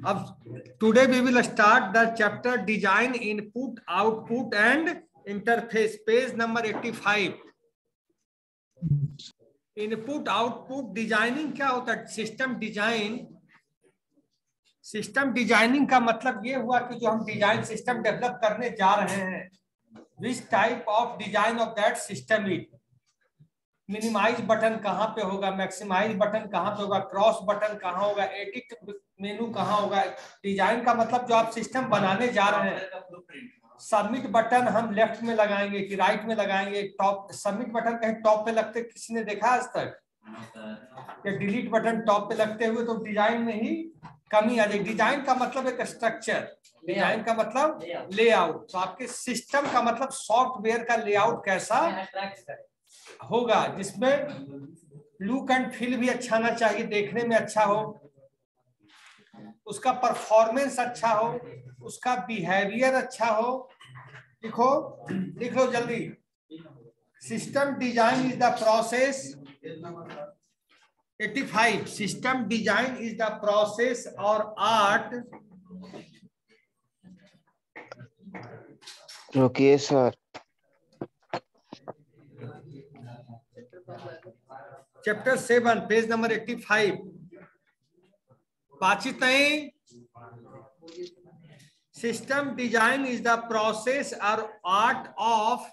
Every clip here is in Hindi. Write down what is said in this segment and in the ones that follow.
अब today we will start the chapter design input output and interface, page number 85। Input output designing क्या होता है? सिस्टम डिजाइन, सिस्टम डिजाइनिंग का मतलब ये हुआ कि जो हम डिजाइन सिस्टम डेवलप करने जा रहे हैं, which type of design of that system it, minimize button कहाँ पे होगा, मैक्सिमाइज बटन कहाँ पे होगा, क्रॉस बटन कहाँ होगा, एडिट मेनू कहाँ होगा। डिजाइन का मतलब जो आप सिस्टम बनाने जा रहे हैं, सबमिट बटन हम लेफ्ट में लगाएंगे कि राइट में लगाएंगे, टॉप सबमिट बटन कहीं टॉप पे लगते किसी ने देखा आज तक? या डिलीट बटन टॉप पे लगते हुए तो डिजाइन में ही कमी आ जाएगी। डिजाइन का मतलब एक स्ट्रक्चर, डिजाइन का मतलब लेआउट। तो आपके सिस्टम का मतलब सॉफ्टवेयर का लेआउट कैसा होगा, जिसमें लुक एंड फील भी अच्छा आना चाहिए, देखने में अच्छा हो, उसका परफॉर्मेंस अच्छा हो, उसका बिहेवियर अच्छा हो। लिखो, लिख लो जल्दी। System design is the process, 85, system design is the process or art. रुकिए सर। Chapter 7 page number 85। बातचीत नहीं। System design is the process or art of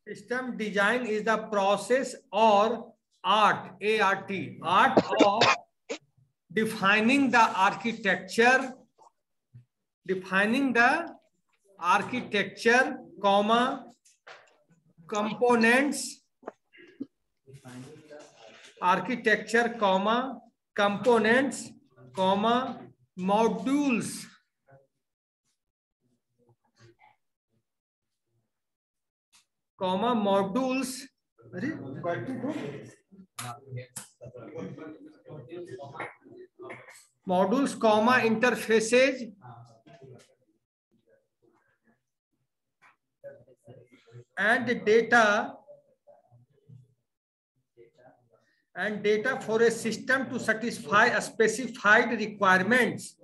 system design is the process or art, ART, art of defining the architecture, defining the architecture comma components, architecture comma components comma modules, comma modules, अरे modules comma interfaces and data for a system to satisfy a specified requirements,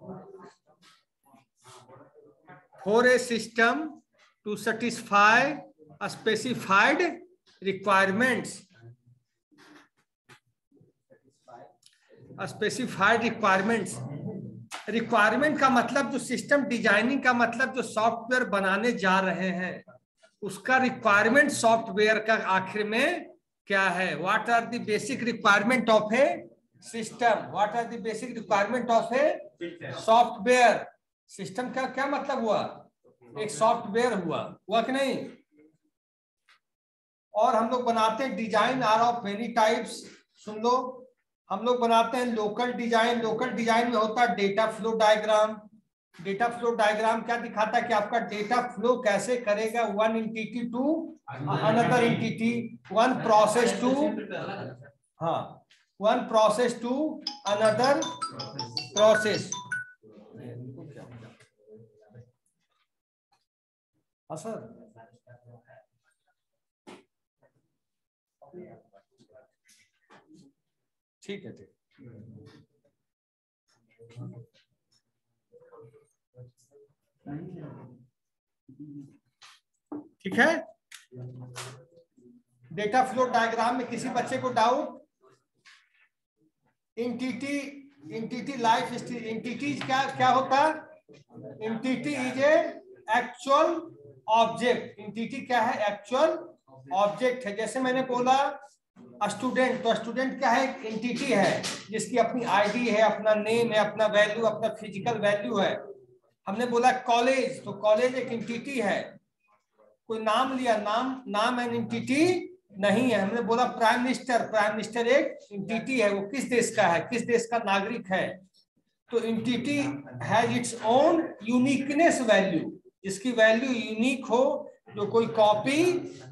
for a system to satisfy a specified requirements, a specified requirements। Requirement का मतलब जो सिस्टम डिजाइनिंग का मतलब जो सॉफ्टवेयर बनाने जा रहे हैं उसका रिक्वायरमेंट सॉफ्टवेयर का आखिर में क्या है। What are the basic requirement of a system, what are the basic requirement of a software. System का क्या मतलब हुआ? एक सॉफ्टवेयर हुआ कि नहीं। और हम लोग बनाते हैं design are of many types. सुन लो, हम लोग बनाते हैं लोकल डिजाइन। लोकल डिजाइन में होता है data flow diagram. Data flow diagram क्या दिखाता है कि आपका डेटा फ्लो कैसे करेगा, one entity to another entity, one process to, हाँ, one process to another process. हाँ सर, ठीक है, ठीक है। डेटा फ्लो डायग्राम में किसी बच्चे को डाउट? एंटिटी लाइफ एंटिटीज क्या होता है? Entity is a actual object. Entity क्या है? एक्चुअल ऑब्जेक्ट है। जैसे मैंने बोला स्टूडेंट, तो स्टूडेंट क्या है? एक एंटिटी है जिसकी अपनी आईडी है, अपना नेम है, अपना वैल्यू, अपना फिजिकल वैल्यू है। हमने बोला कॉलेज, तो कॉलेज एक एंटिटी है। कोई नाम लिया, नाम एन एंटिटी नहीं है। हमने बोला प्राइम मिनिस्टर, प्राइम मिनिस्टर एक एंटिटी है। वो किस देश का है? किस देश का नागरिक है? तो entity has its own uniqueness value, जिसकी वैल्यू यूनिक हो, जो कोई कॉपी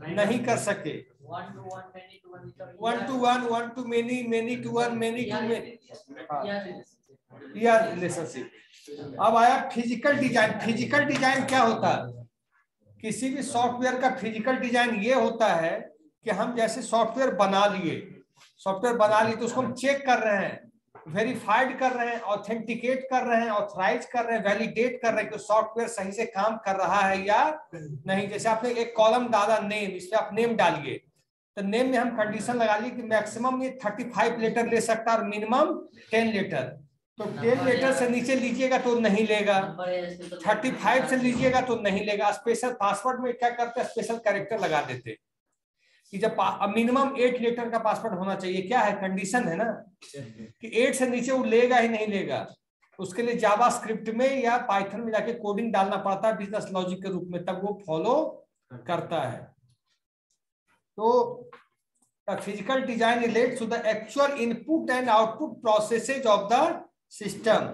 नहीं कर सके। 1 to 1, 1 to many, many to 1, many to many, यह रिलेशनशिप। अब आया फिजिकल डिजाइन। फिजिकल डिजाइन क्या होता है? किसी भी सॉफ्टवेयर का फिजिकल डिजाइन ये होता है कि हम जैसे सॉफ्टवेयर बना लिए तो उसको हम चेक कर रहे हैं, वेरीफाइड कर रहे हैं, ऑथेंटिकेट कर रहे हैं, ऑथराइज कर रहे हैं, वैलिडेट कर रहे हैं कि सॉफ्टवेयर सही से काम कर रहा है या नहीं। जैसे आपने एक कॉलम डाला नेम, इस पे आप नेम डालिए, तो नेम में हम कंडीशन लगा ली कि मैक्सिमम ये 35 लीटर ले सकता है और मिनिमम 10 लीटर। तो 10 लीटर से नीचे लीजिएगा तो नहीं लेगा, 35 से लीजिएगा तो नहीं लेगा। स्पेशल पासवर्ड में क्या करते हैं, स्पेशल कैरेक्टर लगा देते कि जब मिनिमम 8 लीटर का पासवर्ड होना चाहिए। क्या है, कंडीशन है ना कि 8 से नीचे वो लेगा ही नहीं लेगा। उसके लिए जावा स्क्रिप्ट में या पाइथन में जाके कोडिंग डालना पड़ता है बिजनेस लॉजिक के रूप में, तब वो फॉलो करता है। तो physical design relates to the actual input and output processes of the system.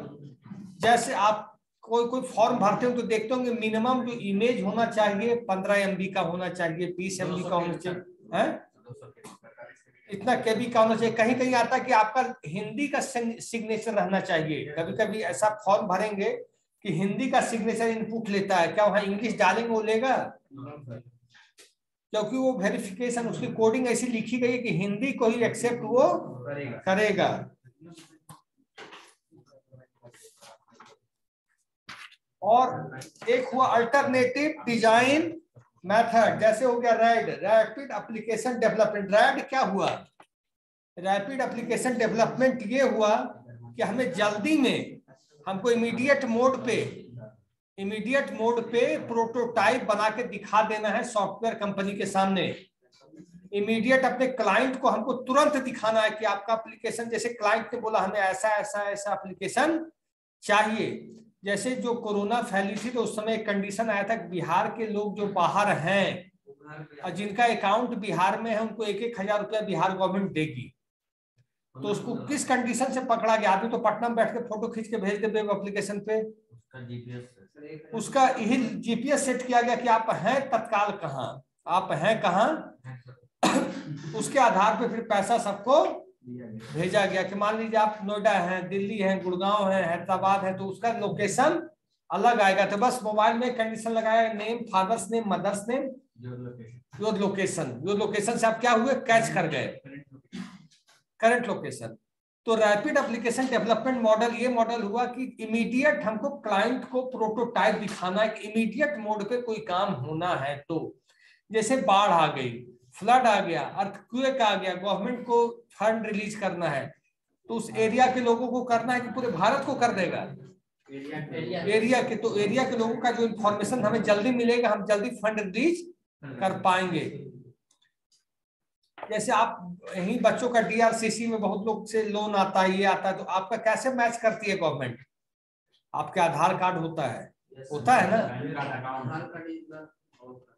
जैसे आप कोई फॉर्म भरते हो तो देखते होंगे मिनिमम जो इमेज होना चाहिए 15 MB का होना चाहिए, 20 MB का होना चाहिए, है इतना केबी का होना चाहिए। कहीं कहीं आता है कि आपका हिंदी का सिग्नेचर रहना चाहिए। कभी कभी ऐसा फॉर्म भरेंगे कि हिंदी का सिग्नेचर इनपुट लेता है, क्या वहां इंग्लिश डालेंगे वो लेगा? क्योंकि वो वेरिफिकेशन, उसकी कोडिंग ऐसी लिखी गई है कि हिंदी को ही एक्सेप्ट वो करेगा। और एक हुआ अल्टरनेटिव डिजाइन मेथड, जैसे हो गया red, rapid application development. Red क्या हुआ, रैपिड एप्लीकेशन डेवलपमेंट ये हुआ कि हमें जल्दी में, हमको इमीडिएट मोड पे प्रोटोटाइप बना के दिखा देना है सॉफ्टवेयर कंपनी के सामने। इमीडिएट अपने क्लाइंट को हमको तुरंत दिखाना है कि आपका एप्लीकेशन, जैसे क्लाइंट ने बोला हमें ऐसा ऐसा ऐसा एप्लीकेशन चाहिए। जैसे जो कोरोना फैली थी तो उस समय एक कंडीशन आया था कि बिहार के लोग जो बाहर हैं और जिनका अकाउंट बिहार में है उनको 1-1 हजार रुपया बिहार गवर्नमेंट देगी। तो उसको किस कंडीशन से पकड़ा गया? आदमी तो पटना में बैठ के फोटो खींच के भेज दे वेब एप्लीकेशन पे, उसका यही जीपीएस सेट किया गया कि आप हैं तत्काल कहाँ, आप हैं कहाँ। उसके आधार पे फिर पैसा सबको भेजा गया कि मान लीजिए आप नोएडा हैं, दिल्ली हैं, गुड़गांव है, हैदराबाद है, तो उसका लोकेशन अलग आएगा। तो बस मोबाइल में कंडीशन लगाया, name, father's name, mother's name, your location से आप क्या हुए, कैच कर गए करंट लोकेशन। तो रैपिड एप्लीकेशन डेवलपमेंट मॉडल ये मॉडल हुआ कि इमीडिएट हमको क्लाइंट को प्रोटोटाइप दिखाना है कि इमीडिएट मोड पे कोई काम होना है। तो जैसे बाढ़ आ गई, फ्लड आ गया, अर्थक्वेक आ गया, गवर्नमेंट को फंड रिलीज करना है, तो उस एरिया के लोगों को करना है कि पूरे भारत को कर देगा, एरिया के लोगों का जो इंफॉर्मेशन हमें जल्दी मिलेगा, हम जल्दी फंड रिलीज कर पाएंगे। जैसे आप यही बच्चों का डीआरसीसी में बहुत लोग से लोन आता है, ये आता है, तो आपका कैसे मैच करती है गवर्नमेंट? आपके आधार कार्ड होता है ना,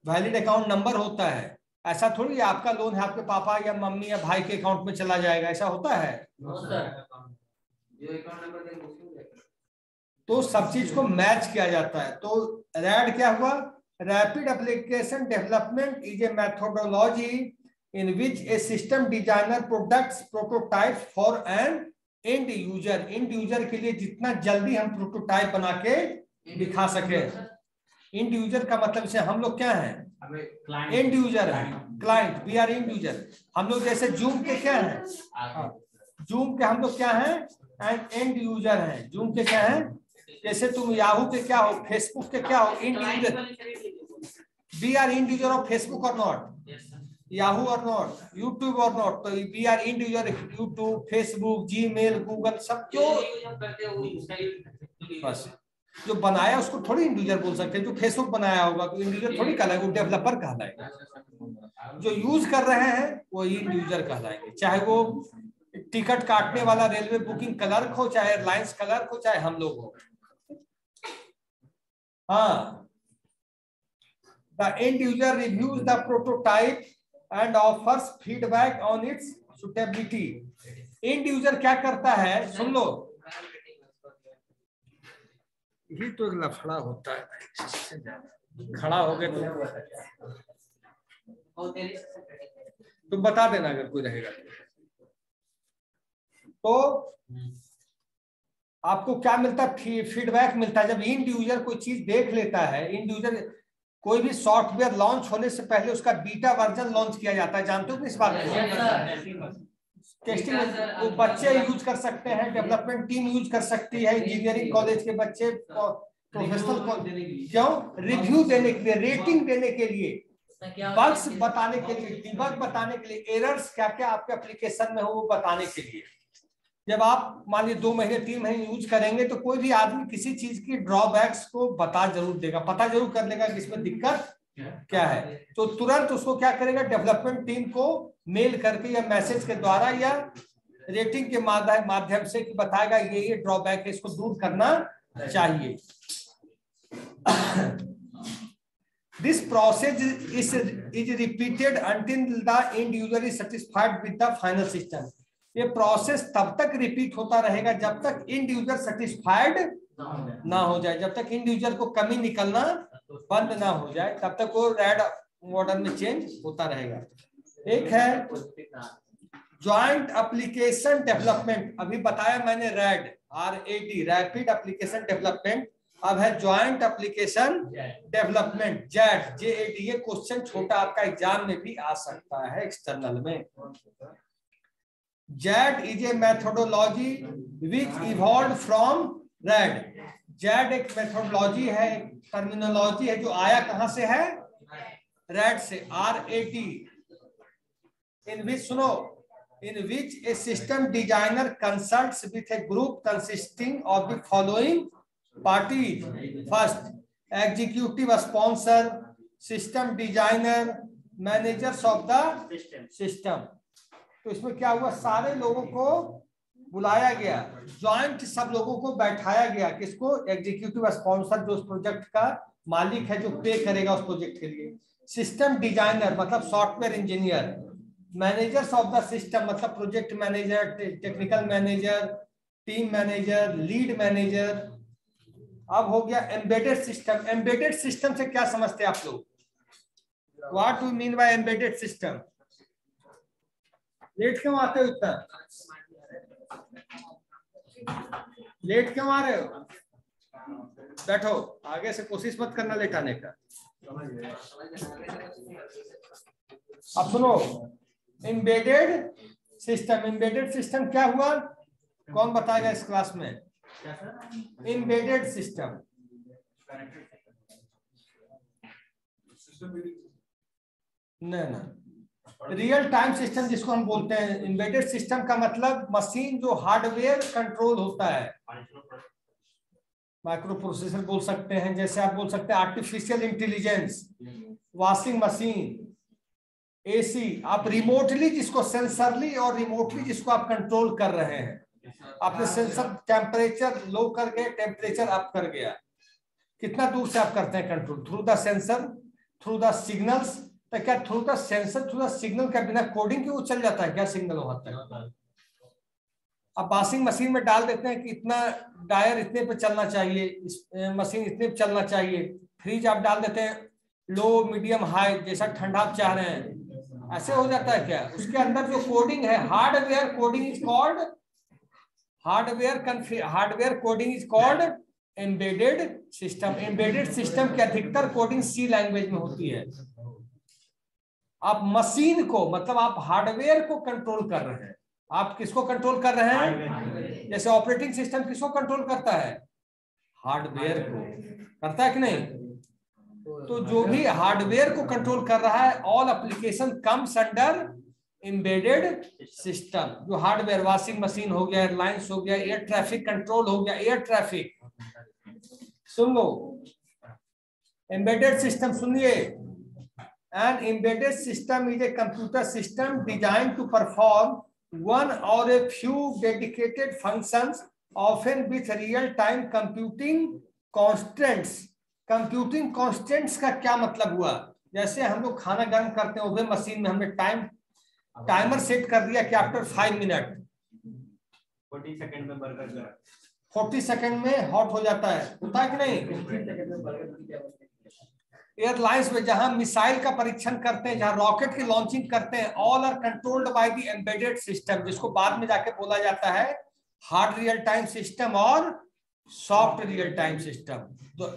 वैलिड अकाउंट नंबर होता है। ऐसा थोड़ी है आपका लोन है आपके पापा या मम्मी या भाई के अकाउंट में चला जाएगा, ऐसा होता है? तो सब चीज को मैच किया जाता है। तो रैड क्या हुआ, rapid application development is a methodology in which a system designer products prototypes for an end user। end user के लिए जितना जल्दी हम प्रोटोटाइप बना के दिखा सके। end user का मतलब से हम लोग क्या हैं, end user है, client, we are end user। हम लोग जैसे जूम के क्या है, जूम के हम लोग क्या है, end user है। जूम के क्या है, जैसे तुम याहू के क्या हो, फेसबुक के क्या हो, end user। We are end user of Facebook और not, Yahoo or not, YouTube or not। तो we are individual, YouTube, Facebook, Gmail, Google, सब जो बस जो बनाया उसको थोड़ी इंडिविजुअल बोल सकते हैं। जो फेसबुक बनाया होगा तो इंडिविजुअल थोड़ी कहलाएगा, वो डेवलपर कहलाएगा। जो यूज कर रहे हैं वो इंडिविजुअल कहलाएंगे, चाहे वो टिकट काटने वाला रेलवे बुकिंग क्लर्क हो, चाहे एयरलाइंस क्लर्क हो, चाहे हम लोग हो। हाँ, the end user reviews the prototype and offers feedback on its suitability। end user क्या करता है, सुन लो, यही तो एक लफड़ा होता है। खड़ा हो गए तो बता देना अगर कोई रहेगा। तो आपको क्या मिलता है, फीडबैक मिलता है। जब इंड यूजर कोई चीज देख लेता है, इंड यूजर कोई भी सॉफ्टवेयर लॉन्च होने से पहले उसका बीटा वर्जन लॉन्च किया जाता है, जानते हो इस बात को? टेस्टिंग वो बच्चे यूज कर सकते हैं, डेवलपमेंट टीम यूज कर सकती है, इंजीनियरिंग कॉलेज के बच्चे, प्रोफेशनल, क्यों? रिव्यू देने के लिए, रेटिंग देने के लिए, बग्स बताने के लिए, डिबग बताने के लिए, एरर्स क्या क्या आपके एप्लीकेशन में हो वो बताने के लिए। जब आप मान लीजिए 2 महीने 3 महीने यूज करेंगे तो कोई भी आदमी किसी चीज की ड्रॉबैक्स को बता जरूर देगा, पता जरूर कर लेगा कि इसमें दिक्कत क्या है। तो तुरंत उसको क्या करेगा, डेवलपमेंट टीम को मेल करके या मैसेज के द्वारा या रेटिंग के माध्यम से बताएगा ये ड्रॉबैक है, इसको दूर करना चाहिए। This process is repeated until the end user is satisfied with the final system. ये प्रोसेस तब तक रिपीट होता रहेगा जब तक इंड यूजर सेटिस्फाइड ना हो जाए, जब तक इंड यूजर को कमी निकलना बंद ना हो जाए तब तक वो रैड मॉडल में चेंज होता रहेगा। एक है जॉइंट एप्लीकेशन डेवलपमेंट, अभी बताया मैंने red, RAD, rapid application development. अब है जॉइंट एप्लीकेशन डेवलपमेंट, JAD, ये क्वेश्चन छोटा आपका एग्जाम में भी आ सकता है एक्सटर्नल में। JAD is a methodology which evolved from RAD. JAD एक मेथोडोलॉजी है, टर्मिनोलॉजी है जो आया कहां से है, RAD से, RAD, in which सुनो, in which a system designer consults with a group consisting of the following parties. First, executive sponsor, system designer, managers of the system. तो इसमें क्या हुआ, सारे लोगों को बुलाया गया, ज्वाइंट सब लोगों को बैठाया गया, किसको, एग्जीक्यूटिव स्पॉन्सर जो उस प्रोजेक्ट का मालिक है, जो पे करेगा उस प्रोजेक्ट के लिए, सिस्टम डिजाइनर मतलब software engineer, managers of the system मतलब project manager, technical manager, team manager, lead manager. अब हो गया एम्बेडेड सिस्टम। एम्बेडेड सिस्टम से क्या समझते हैं आप लोग, what do mean by embedded system? Late क्यों आते हो इतना, लेट क्यों आ रहे हो? बैठो, आगे से कोशिश मत करना लेट आने का। अब सुनो, एम्बेडेड सिस्टम, एम्बेडेड सिस्टम क्या हुआ, कौन बताएगा इस क्लास में? एम्बेडेड सिस्टम ना, रियल टाइम सिस्टम जिसको हम बोलते हैं। एम्बेडेड सिस्टम का मतलब मशीन जो हार्डवेयर कंट्रोल होता है, माइक्रो प्रोसेसर बोल सकते हैं, जैसे आप बोल सकते हैं artificial intelligence, washing machine, AC, आप रिमोटली जिसको, सेंसरली और रिमोटली जिसको आप कंट्रोल कर रहे हैं, आपने सेंसर टेम्परेचर लो कर गए, टेम्परेचर अप कर गया, कितना दूर से आप करते हैं control, through the sensor, through the signals. तो क्या through the sensor, through the signal का बिना कोडिंग के वो चल जाता है क्या, सिग्नल होता है? अब वॉशिंग मशीन में डाल देते हैं कि इतना डायर इतने पे चलना चाहिए, इस मशीन इतने पे चलना चाहिए। फ्रिज आप डाल देते हैं लो मीडियम हाई, जैसा ठंडा आप चाह रहे हैं, ऐसे हो जाता है क्या? उसके अंदर जो कोडिंग है, hardware coding is called, hardware coding is called embedded system. Embedded system की अधिकतर कोडिंग C लैंग्वेज में होती है। आप मशीन को, मतलब आप हार्डवेयर को कंट्रोल कर रहे हैं। आप किसको कंट्रोल कर रहे हैं? जैसे ऑपरेटिंग सिस्टम किसको कंट्रोल करता है? हार्डवेयर को, करता है कि नहीं? तो जो भी हार्डवेयर को कंट्रोल कर रहा है, all application comes under embedded system. जो हार्डवेयर, वॉशिंग मशीन हो गया, एयरलाइंस हो गया, एयर ट्रैफिक कंट्रोल हो गया, एयर ट्रैफिक। सुन लो, एम्बेडेड सिस्टम सुनिए। An embedded system is a computer system designed to perform one or a few dedicated functions, often with real-time computing constants. Computing constants का क्या मतलब हुआ? जैसे हम लोग खाना गर्म करते हैं, ओवन मशीन में हमने टाइमर सेट कर दिया कि आफ्टर 5 मिनट 40 सेकंड में बर्गर 40 सेकंड में हॉट हो जाता है, होता है कि नहीं? एयरलाइंस में जहां मिसाइल का परीक्षण करते हैं, जहां रॉकेट की लॉन्चिंग करते हैं, all are controlled by the embedded system, जिसको बाद में जाके बोला जाता है हार्ड रियल टाइम सिस्टम और soft real time system.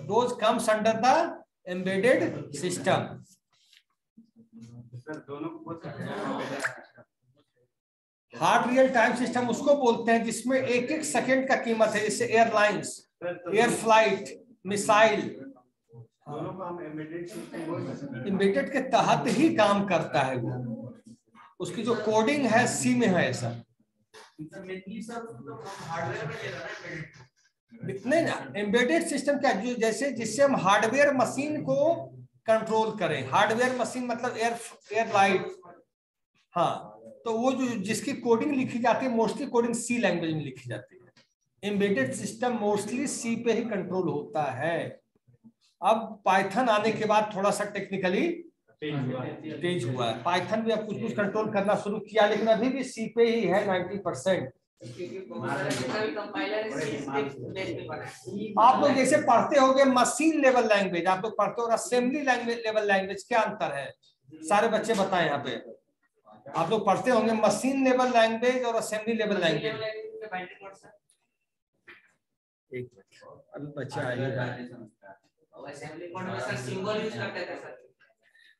Those comes under the embedded system. Hard real time system उसको बोलते हैं जिसमें एक एक सेकंड का कीमत है, जैसे airlines, air flight, missile, embedded के तहत ही काम करता है वो। उसकी जो कोडिंग है सी में है ऐसा। नहीं ना, एम्बेडेड सिस्टम क्या, जो जैसे जिससे हम हार्डवेयर मशीन को कंट्रोल करें। हार्डवेयर मशीन मतलब एयरलाइट, हाँ, तो वो जो जिसकी कोडिंग लिखी जाती है मोस्टली कोडिंग सी लैंग्वेज में लिखी जाती है। एम्बेडेड सिस्टम मोस्टली सी पे ही कंट्रोल होता है। अब पाइथन आने के बाद थोड़ा सा टेक्निकली तेज हुआ है। पाइथन भी अब कुछ कुछ कंट्रोल करना शुरू किया, लेकिन अभी भी सी पे ही है 90%। आप लोग जैसे पढ़ते होगे मशीन लेवल लैंग्वेज, आप लोग पढ़ते हो, और असेंबली लेवल लैंग्वेज, क्या अंतर है? सारे बच्चे बताएं यहाँ पे। आप लोग पढ़ते होंगे मशीन लेवल लैंग्वेज और असेंबली लेवल लैंग्वेज। एक अभी बच्चा आएगा।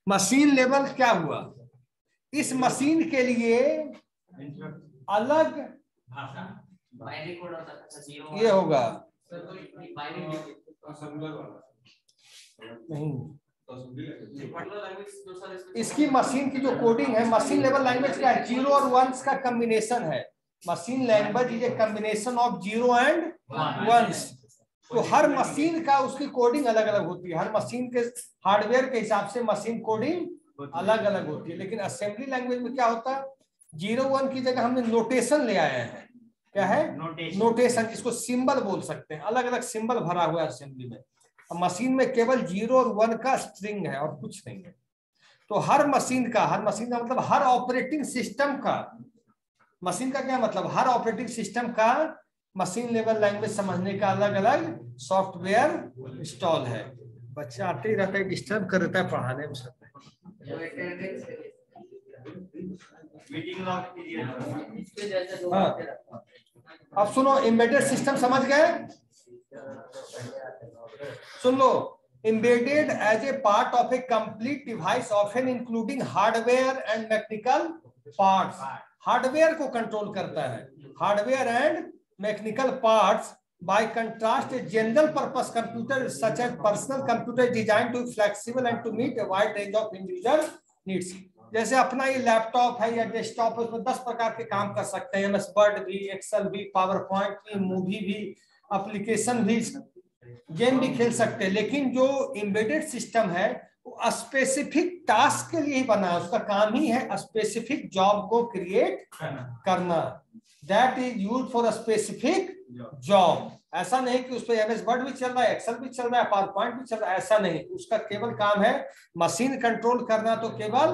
मशीन लेवल क्या हुआ? इस मशीन के लिए अलग ये होगा नहीं, इसकी मशीन की जो कोडिंग है, मशीन लेवल लैंग्वेज क्या है? 0 और 1s का कॉम्बिनेशन है। Machine language is a combination of 0 and 1s। तो हर मशीन का उसकी कोडिंग अलग अलग होती है। हर मशीन के हार्डवेयर के हिसाब से मशीन कोडिंग अलग अलग होती है। लेकिन असेंबली लैंग्वेज में क्या होता है? 0 1 की जगह हमने नोटेशन ले आए हैं। क्या है? नोटेशन, जिसको सिंबल बोल सकते हैं। अलग अलग सिंबल भरा हुआ है असेंबली में। मशीन में केवल 0 और 1 का स्ट्रिंग है और कुछ नहीं है। तो हर मशीन का मतलब हर ऑपरेटिंग सिस्टम का, मशीन का क्या मतलब? हर ऑपरेटिंग सिस्टम का मशीन लेवल लैंग्वेज समझने का अलग अलग सॉफ्टवेयर इंस्टॉल है। बच्चा आते ही रहता है, डिस्टर्ब कर देता है पढ़ाने में सब। हाँ, अब सुनो, एम्बेडेड सिस्टम समझ गए? सुन लो, embedded as a part of a complete device often including hardware and mechanical parts। Hardware को कंट्रोल करता है, hardware and mechanical parts. By contrast, a general purpose computer such as personal computer is designed to be flexible and to meet a wide range of individual needs। जैसे अपना ये लैपटॉप है या डेस्कटॉप है, उसमें 10 प्रकार के काम कर सकते हैं। MS वर्ड भी, एक्सेल भी, पावर पॉइंट भी, मूवी भी, एप्लीकेशन भी, गेम भी खेल सकते हैं। लेकिन जो एम्बेडेड सिस्टम है वो स्पेसिफिक टास्क के लिए ही बना है। उसका काम ही है स्पेसिफिक जॉब को क्रिएट करना। That is used for a specific job. ऐसा नहीं कि उस पर MS वर्ड भी चल रहा है, एक्सेल भी चल रहा है, पावर पॉइंट भी चल रहा है, ऐसा नहीं। उसका केवल काम है मशीन कंट्रोल करना, तो केवल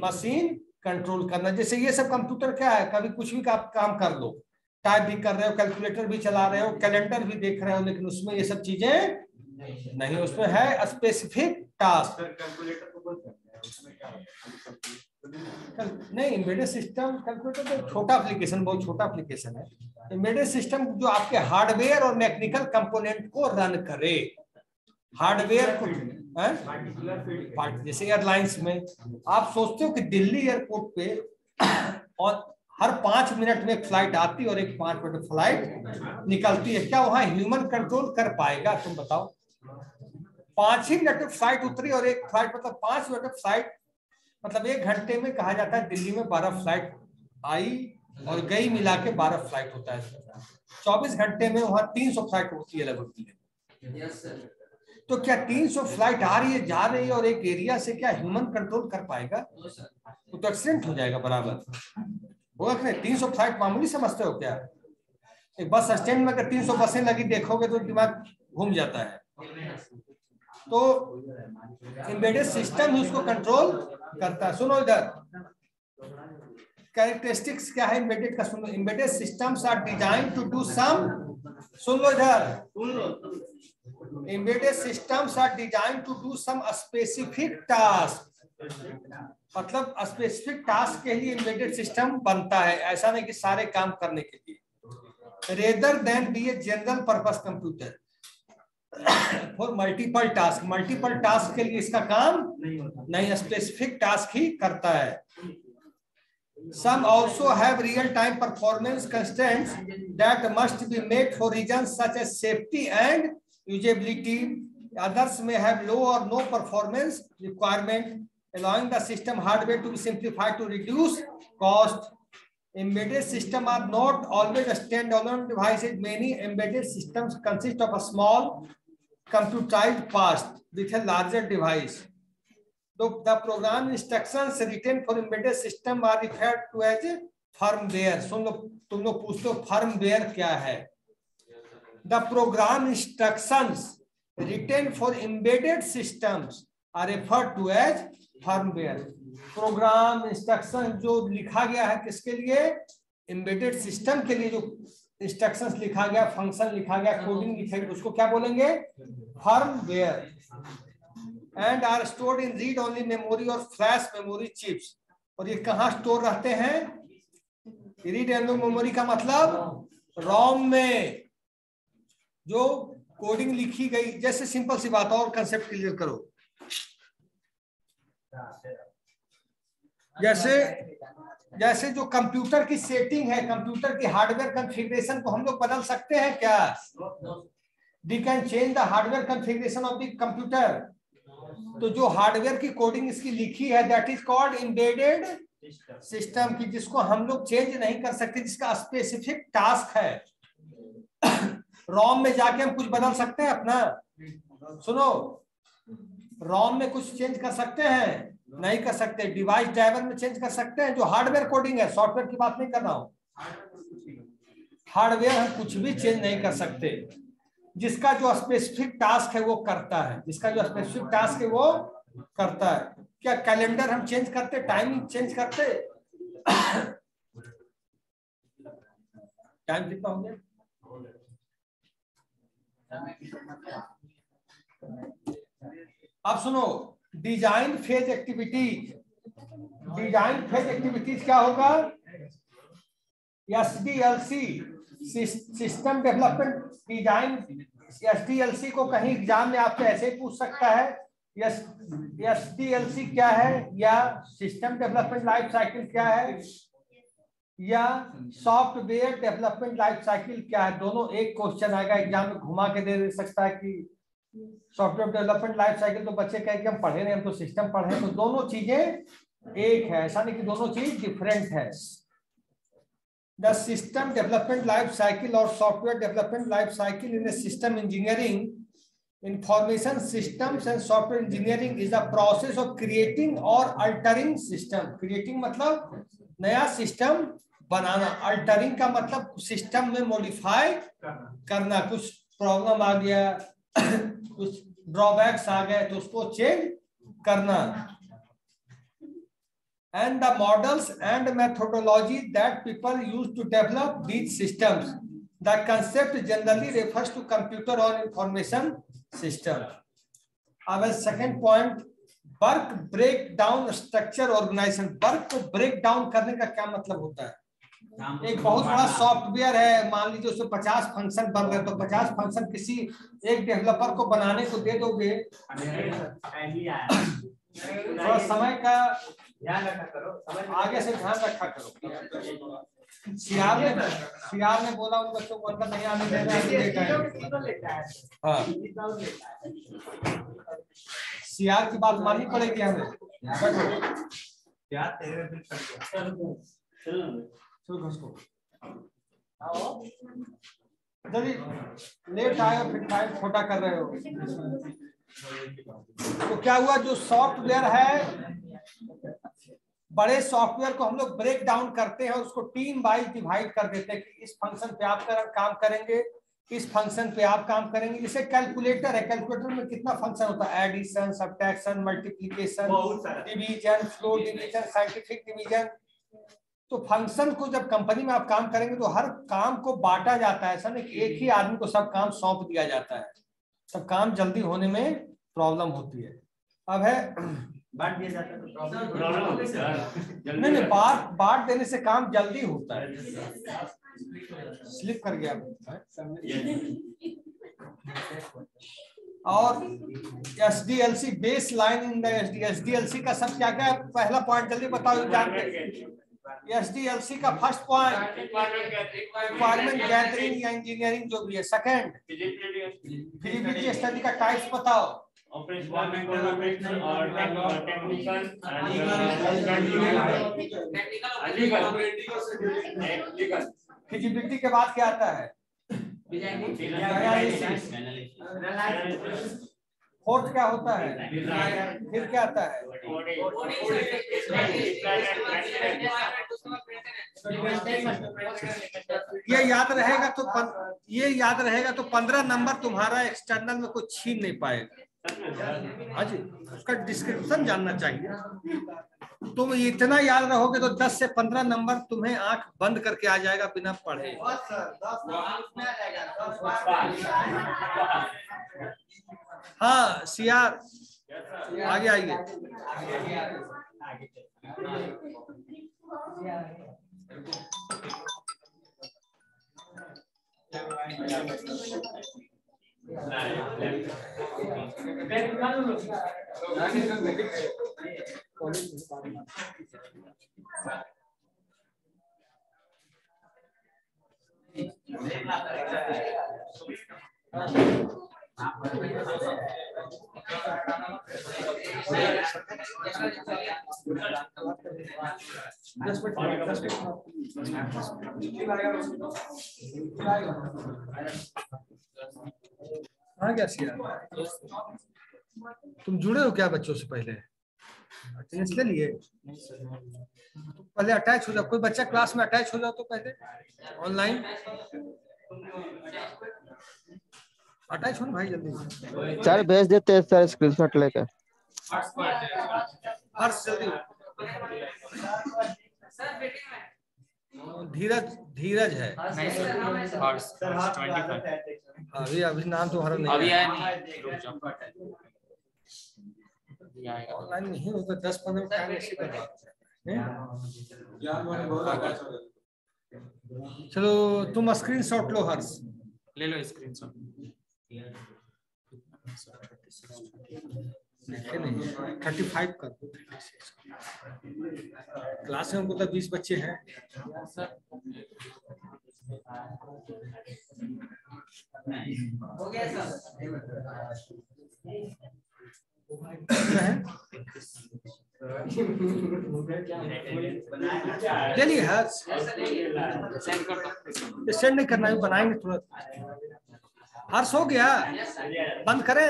मशीन कंट्रोल करना। जैसे ये सब कंप्यूटर क्या है, कभी कुछ भी काम कर लो, टाइप भी कर रहे हो, कैलकुलेटर भी चला रहे हो, कैलेंडर भी देख रहे हो, लेकिन उसमें ये सब चीजें नहीं, उसमें है स्पेसिफिक टास्क। नहीं, एम्बेडेड सिस्टम कैलकुलेटर तो छोटा एप्लीकेशन, बहुत छोटा एप्लीकेशन है। एम्बेडेड सिस्टम जो आपके हार्डवेयर और मैकेनिकल कंपोनेंट को रन करे। हार्डवेयर को जैसे एयरलाइंस में आप सोचते हो कि दिल्ली एयरपोर्ट पे और हर 5 मिनट में एक फ्लाइट आती है और एक 5 मिनट फ्लाइट निकलती है, क्या वहां ह्यूमन कंट्रोल कर पाएगा? तुम बताओ। 5 ही मिनट में फ्लाइट उतरी और एक फ्लाइट, मतलब 5 मिनट में फ्लाइट, मतलब 1 घंटे में कहा जाता है दिल्ली में 12 फ्लाइट आई और गई, मिला के 12 फ्लाइट होता है। 24 घंटे में वहां 300 फ्लाइट होती है लगभग। तो क्या 300 फ्लाइट आ रही है, जा रही है, और एक एरिया से क्या ह्यूमन कंट्रोल कर पाएगा? तो एक्सीडेंट हो जाएगा बराबर, होगा कि नहीं? 300 फ्लाइट मामूली समझते हो क्या? एक बस स्टैंड में अगर 300 बसें लगी देखोगे तो दिमाग घूम जाता है। तो एम्बेडेड सिस्टम ही उसको कंट्रोल करता है। सुनो इधर, कैरेक्टरिस्टिक्स क्या है एम्बेडेड का? सुनो, embedded systems are design to do some, सुन लो इधर, embedded systems are design to do some specific task. मतलब स्पेसिफिक टास्क के लिए एम्बेडेड सिस्टम बनता है, ऐसा नहीं कि सारे काम करने के लिए। Rather than be a general purpose computer, for multiple task, multiple task के लिए इसका काम नहीं, स्पेसिफिक टास्क ही करता है। Some also have real-time performance constraints that must be met for reasons such as safety and usability. Others may have low or no performance requirement, allowing the system hardware to be simplified to reduce cost. Embedded systems are not always standalone devices. Many embedded systems consist of a small computerized part with a larger device. The program instructions written for embedded system are referred to as firmware. सुन लो, तुम लोग पूछते हो firmware क्या है? The program instructions written for embedded systems are referred to as firmware. Programme instruction जो लिखा गया है किसके लिए? एम्बेडेड सिस्टम के लिए जो इंस्ट्रक्शंस लिखा गया, फंक्शन लिखा गया, कोडिंग लिखा गया, उसको क्या बोलेंगे? Firmware. And are stored in read only memory और फ्लैश मेमोरी चिप्स। और ये कहाँ स्टोर रहते हैं? रीड ओनली मेमोरी का मतलब रोम में जो कोडिंग लिखी गई। जैसे सिंपल सी बात और कंसेप्ट क्लियर करो, जैसे जो कंप्यूटर की सेटिंग है, कंप्यूटर की हार्डवेयर कॉन्फ़िगरेशन को हम लोग बदल सकते हैं क्या? We can change the hardware configuration of the computer. तो जो हार्डवेयर की कोडिंग इसकी लिखी है that is called embedded system, की जिसको हम लोग चेंज नहीं कर सकते, जिसका स्पेसिफिक टास्क है। रोम में जाके हम कुछ बदल सकते हैं अपना? सुनो, रोम में कुछ चेंज कर सकते हैं? नहीं कर सकते। डिवाइस ड्राइवर में चेंज कर सकते हैं, जो हार्डवेयर कोडिंग है, सॉफ्टवेयर की बात नहीं कर रहा हूं। हार्डवेयर हम कुछ भी चेंज नहीं कर सकते, जिसका जो स्पेसिफिक टास्क है वो करता है, जिसका जो स्पेसिफिक टास्क है वो करता है। क्या कैलेंडर हम चेंज करते, टाइमिंग चेंज करते? टाइम कितना हो गया? अब सुनो, design phase activities. Design phase activities क्या होगा? SDLC, system development design. SDLC को कहीं एग्जाम में आपसे ऐसे ही पूछ सकता है, SDLC क्या है, या सिस्टम डेवलपमेंट लाइफ साइकिल क्या है, या सॉफ्टवेयर डेवलपमेंट लाइफ साइकिल क्या है। दोनों एक क्वेश्चन आएगा एग्जाम में, घुमा के दे सकता है कि सॉफ्टवेयर डेवलपमेंट लाइफ साइकिल तो बच्चे कहे कि हम पढ़े नहीं, हम तो सिस्टम पढ़े। तो दोनों चीजें एक है, ऐसा नहीं कि दोनों चीज डिफरेंट है। The system development life cycle और software development life cycle in system engineering, information systems and software engineering is the process of creating or altering system. Creating मतलब नया सिस्टम बनाना, अल्टरिंग का मतलब सिस्टम में मॉडिफाई करना। कुछ प्रॉब्लम आ गया, कुछ ड्रॉबैक्स आ गए तो उसको चेंज करना। And the models and methodology that people use to develop these systems, the concept generally refers to computer और इंफॉर्मेशन सिस्टम। अब second point, work break down structure organization. Work को ब्रेक डाउन करने का क्या मतलब होता है? एक बहुत बड़ा सॉफ्टवेयर है, मान लीजिए उसमें 50 फंक्शन बन रहे, तो 50 फंक्शन किसी एक डेवलपर को बनाने को दे दोगे, थोड़ा समय का ध्यान रखा करो, आगे से ध्यान रखा करो। सीआर ने बोला उन बच्चों को अंदर नहीं आने देना। हाँ, सीआर की बात माननी पड़ेगी हमें। जल्दी लेट आए और फिर टाइम छोटा कर रहे हो। तो क्या हुआ, जो सॉफ्टवेयर है, बड़े सॉफ्टवेयर को हम लोग ब्रेक डाउन करते हैं और उसको टीम वाइज डिवाइड कर देते हैं कि इस फंक्शन पे आप काम करेंगे, इस फंक्शन पे आप काम करेंगे। जैसे कैलकुलेटर है, कैलकुलेटर में कितना फंक्शन होता है? Addition, subtraction, multiplication, division, flow division, scientific division. तो फंक्शन को जब कंपनी में आप काम करेंगे तो हर काम को बांटा जाता है, ऐसा नहीं कि एक ही आदमी को सब काम सौंप दिया जाता है, सब काम जल्दी होने में प्रॉब्लम होती है। अब है बांट दिया जाता है तो प्रॉब्लम नहीं, बांट देने से काम जल्दी होता है। स्लिप कर गया। और SDLC base line in the SDLC का सब क्या क्या है? पहला पॉइंट जल्दी बताओ एग्जाम के। SDLC का फर्स्ट पॉइंट रिक्वायरमेंट गैदरिंग या इंजीनियरिंग जो भी है। सेकंड फिजिबिलिटी स्टडी का टाइप्स बताओ। फिजिबिलिटी के बाद क्या आता है? फोर्थ क्या होता है? फिर क्या आता है? ये याद रहेगा तो 15 नंबर तुम्हारा एक्सटर्नल में कुछ छीन नहीं पाएगा। हाजी, उसका डिस्क्रिप्शन जानना चाहिए। तुम इतना याद रहोगे तो 10 से 15 नंबर तुम्हें आंख बंद करके आ जाएगा बिना पढ़े। हाँ सियार, आगे आइए। हाँ क्या सियार, तुम जुड़े हो क्या बच्चों से पहले? अटेंडेंस ले लिए? पहले अटैच हो जाओ, कोई बच्चा क्लास में अटैच हो जाओ तो पहले ऑनलाइन अटैच हो ना भाई जल्दी। सर भेज देते हैं सर स्क्रीनशॉट लेकर। हर्ष जल्दी। धीरज है। अभी नाम तुम्हारा नहीं है। ऑनलाइन नहीं होता 10-15 मिनट टाइम ऐसे करवा। चलो तुम स्क्रीनशॉट लो हर्ष, ले लो स्क्रीनशॉट। लिखे नहीं 35 कर दो। क्लास में उनको तो 20 बच्चे हैं। हो गया सर। चलिए हर्ष सेंड नहीं करना, बनाएंगे तुरंत। हर्ष हो गया, बंद करें।